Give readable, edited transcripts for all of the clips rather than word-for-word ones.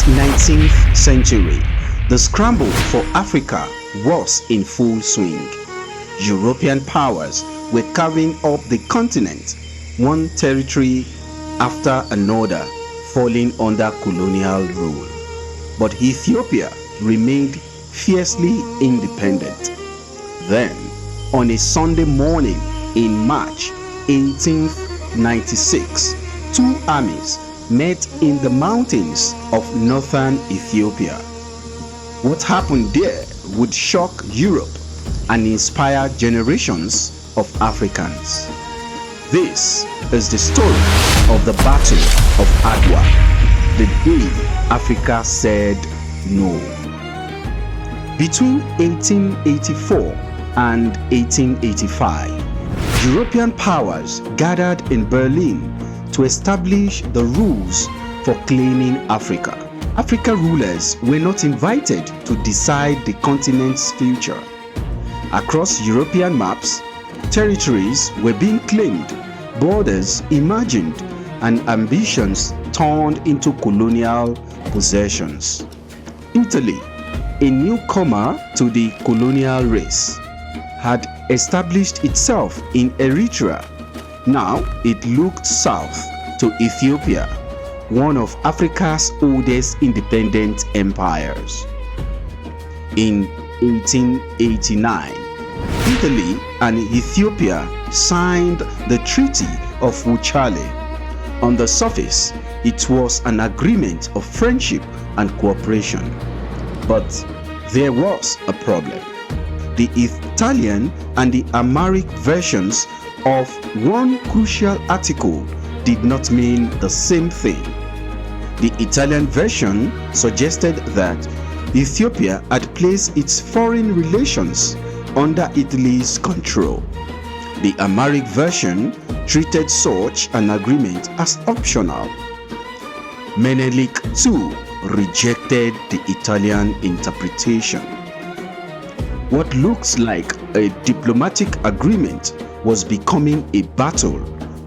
19th century, the scramble for Africa was in full swing. European powers were carving up the continent, one territory after another falling under colonial rule. But Ethiopia remained fiercely independent. Then, on a Sunday morning in March 1896, two armies met in the mountains of northern Ethiopia. What happened there would shock Europe and inspire generations of Africans. This is the story of the Battle of Adwa, the day Africa said no. Between 1884 and 1885, European powers gathered in Berlin to establish the rules for claiming Africa. African rulers were not invited to decide the continent's future. Across European maps, territories were being claimed, borders imagined, and ambitions turned into colonial possessions. Italy, a newcomer to the colonial race, had established itself in Eritrea. Now it looked south to Ethiopia, one of Africa's oldest independent empires. In 1889, Italy and Ethiopia signed the Treaty of Wuchale. On the surface, it was an agreement of friendship and cooperation. But there was a problem. The Italian and the Amharic versions of one crucial article did not mean the same thing. The Italian version suggested that Ethiopia had placed its foreign relations under Italy's control. The Amharic version treated such an agreement as optional. Menelik II rejected the Italian interpretation. What looks like a diplomatic agreement was becoming a battle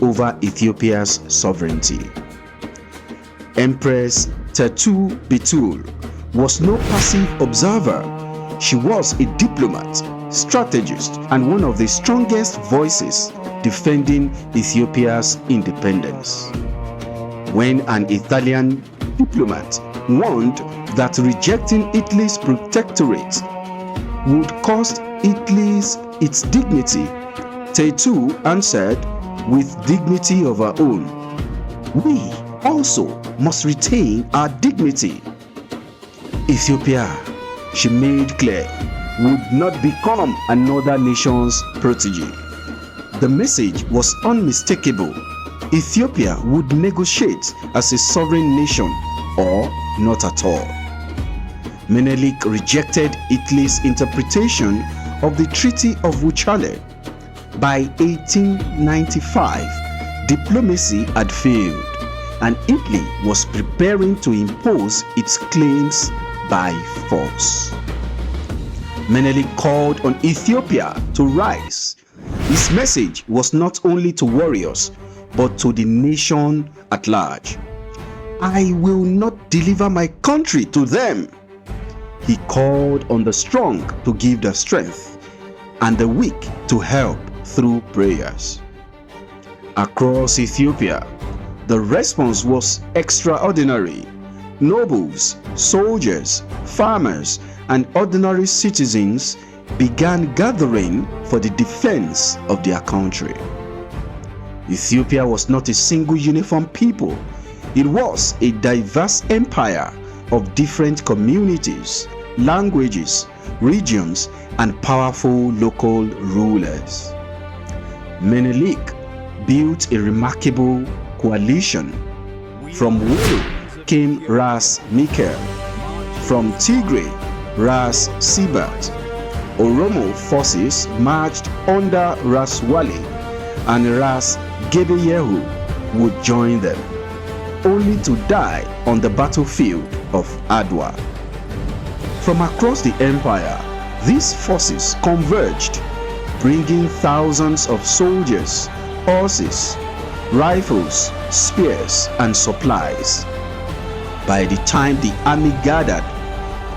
over Ethiopia's sovereignty. Empress Tetu Betul was no passive observer. She was a diplomat, strategist, and one of the strongest voices defending Ethiopia's independence. When an Italian diplomat warned that rejecting Italy's protectorate would cost Italy its dignity, Tetu answered with dignity of her own, "We also must retain our dignity." Ethiopia, she made clear, would not become another nation's protege. The message was unmistakable. Ethiopia would negotiate as a sovereign nation or not at all. Menelik rejected Italy's interpretation of the Treaty of Wuchale. By 1895, diplomacy had failed, and Italy was preparing to impose its claims by force. Menelik called on Ethiopia to rise. His message was not only to warriors, but to the nation at large. "I will not deliver my country to them." He called on the strong to give their strength, and the weak to help through prayers. Across Ethiopia, the response was extraordinary. Nobles, soldiers, farmers, and ordinary citizens began gathering for the defense of their country. Ethiopia was not a single uniform people. It was a diverse empire of different communities, languages, regions, and powerful local rulers. Menelik built a remarkable coalition. From Wolo came Ras Mikel, from Tigray, Ras Sibat. Oromo forces marched under Ras Wali, and Ras Gebeyehu would join them, only to die on the battlefield of Adwa. From across the empire, these forces converged, bringing thousands of soldiers, horses, rifles, spears, and supplies. By the time the army gathered,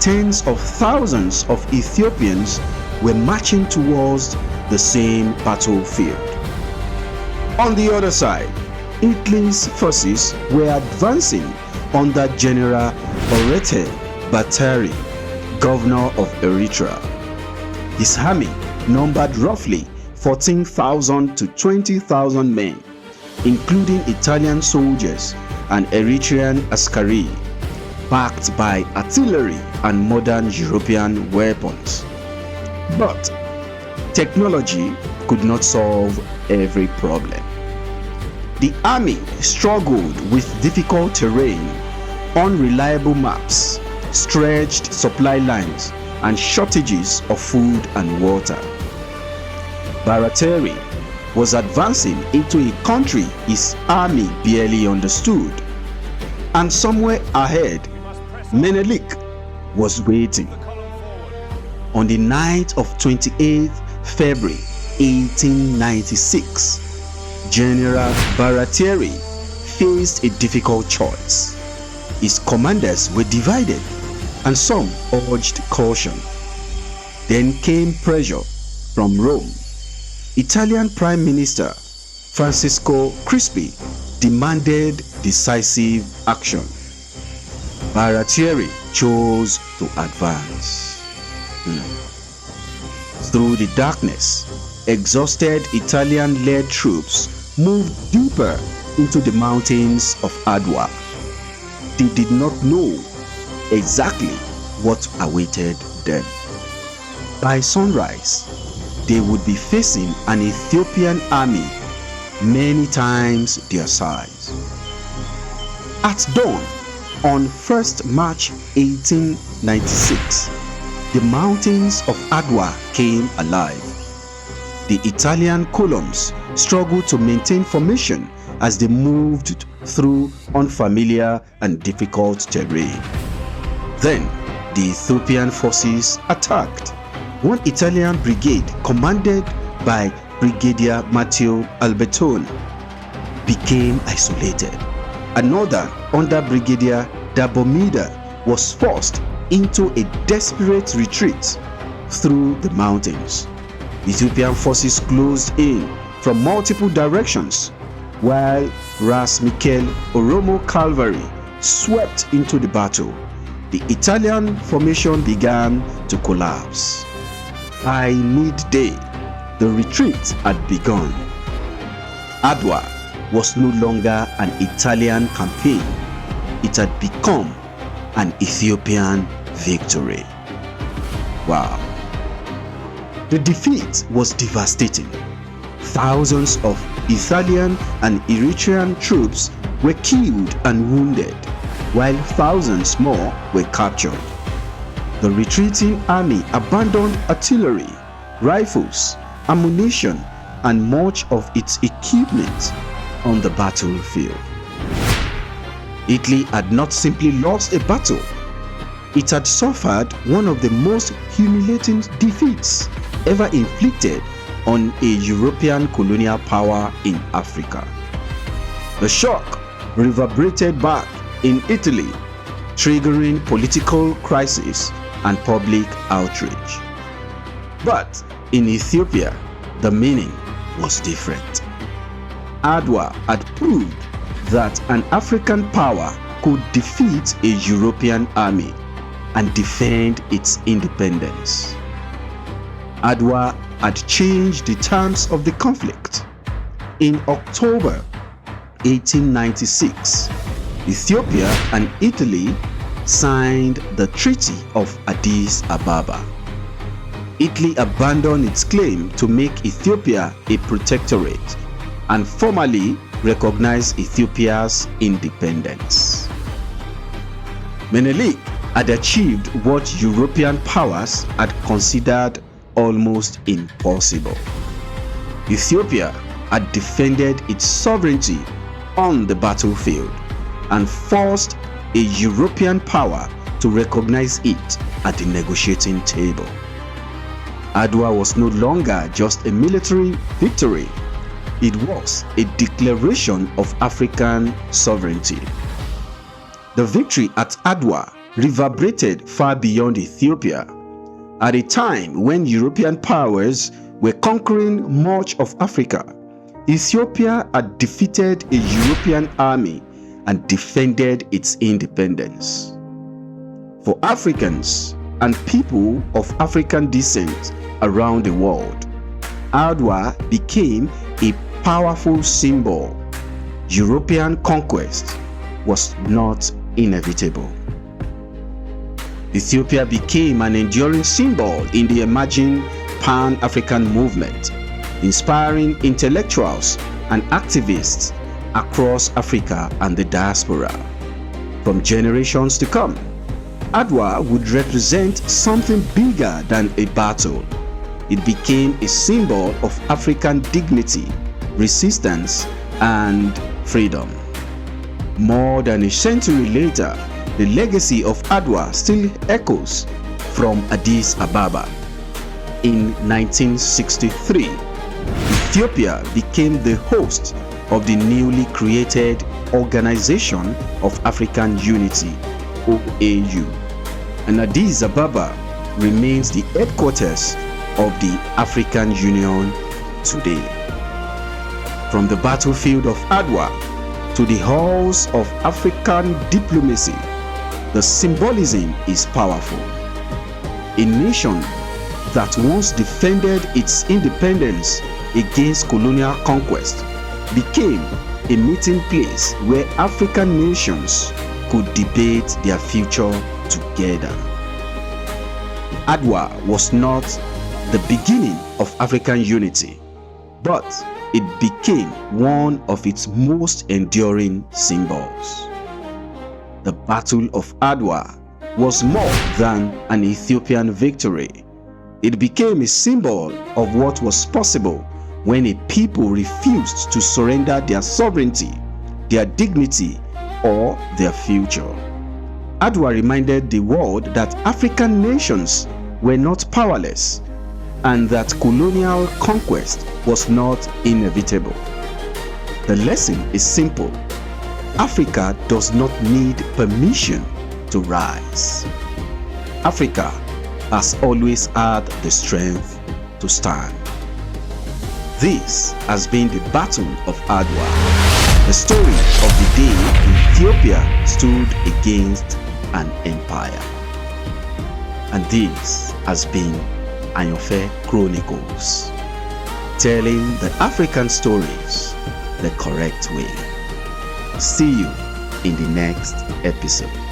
tens of thousands of Ethiopians were marching towards the same battlefield. On the other side, Italy's forces were advancing under General Orete Batari, governor of Eritrea. His army numbered roughly 14,000 to 20,000 men, including Italian soldiers and Eritrean askari, backed by artillery and modern European weapons. But technology could not solve every problem. The army struggled with difficult terrain, unreliable maps, stretched supply lines, and shortages of food and water. Barateri was advancing into a country his army barely understood, and somewhere ahead, Menelik was waiting. On the night of 28th February 1896, General Barateri faced a difficult choice. His commanders were divided, and some urged caution. Then came pressure from Rome. Italian Prime Minister Francesco Crispi demanded decisive action. Barateri chose to advance. Through the darkness, exhausted Italian-led troops moved deeper into the mountains of Adwa. They did not know exactly what awaited them. By sunrise, they would be facing an Ethiopian army many times their size. At dawn on 1st March 1896, the mountains of Adwa came alive. The Italian columns struggled to maintain formation as they moved through unfamiliar and difficult terrain. Then, the Ethiopian forces attacked. One Italian brigade, commanded by Brigadier Matteo Albertone, became isolated. Another, under Brigadier Dabomida, was forced into a desperate retreat through the mountains. Ethiopian forces closed in from multiple directions, while Ras Michael Oromo cavalry swept into the battle. The Italian formation began to collapse. By midday, the retreat had begun. Adwa was no longer an Italian campaign. It had become an Ethiopian victory. Wow. The defeat was devastating. Thousands of Italian and Eritrean troops were killed and wounded, while thousands more were captured. The retreating army abandoned artillery, rifles, ammunition, and much of its equipment on the battlefield. Italy had not simply lost a battle, it had suffered one of the most humiliating defeats ever inflicted on a European colonial power in Africa. The shock reverberated back in Italy, triggering political crisis and public outrage. But in Ethiopia, the meaning was different. Adwa had proved that an African power could defeat a European army and defend its independence. Adwa had changed the terms of the conflict. In October 1896, Ethiopia and Italy signed the Treaty of Addis Ababa. Italy abandoned its claim to make Ethiopia a protectorate and formally recognized Ethiopia's independence. Menelik had achieved what European powers had considered almost impossible. Ethiopia had defended its sovereignty on the battlefield and forced a European power to recognize it at the negotiating table. Adwa was no longer just a military victory, it was a declaration of African sovereignty. The victory at Adwa reverberated far beyond Ethiopia. At a time when European powers were conquering much of Africa, Ethiopia had defeated a European army and defended its independence. For Africans and people of African descent around the world, Adwa became a powerful symbol. European conquest was not inevitable. Ethiopia became an enduring symbol in the emerging Pan-African movement, inspiring intellectuals and activists across Africa and the diaspora. From generations to come, Adwa would represent something bigger than a battle. It became a symbol of African dignity, resistance, and freedom. More than a century later, the legacy of Adwa still echoes from Addis Ababa. In 1963, Ethiopia became the host of the newly created Organization of African Unity, OAU, and Addis Ababa remains the headquarters of the African Union today. From the battlefield of Adwa to the halls of African diplomacy, the symbolism is powerful. A nation that once defended its independence against colonial conquest became a meeting place where African nations could debate their future together. Adwa was not the beginning of African unity, but it became one of its most enduring symbols. The Battle of Adwa was more than an Ethiopian victory. It became a symbol of what was possible when a people refused to surrender their sovereignty, their dignity, or their future. Adwa reminded the world that African nations were not powerless and that colonial conquest was not inevitable. The lesson is simple. Africa does not need permission to rise. Africa has always had the strength to stand. This has been the Battle of Adwa, the story of the day Ethiopia stood against an empire. And this has been Ayanfe Chronicles, telling the African stories the correct way. See you in the next episode.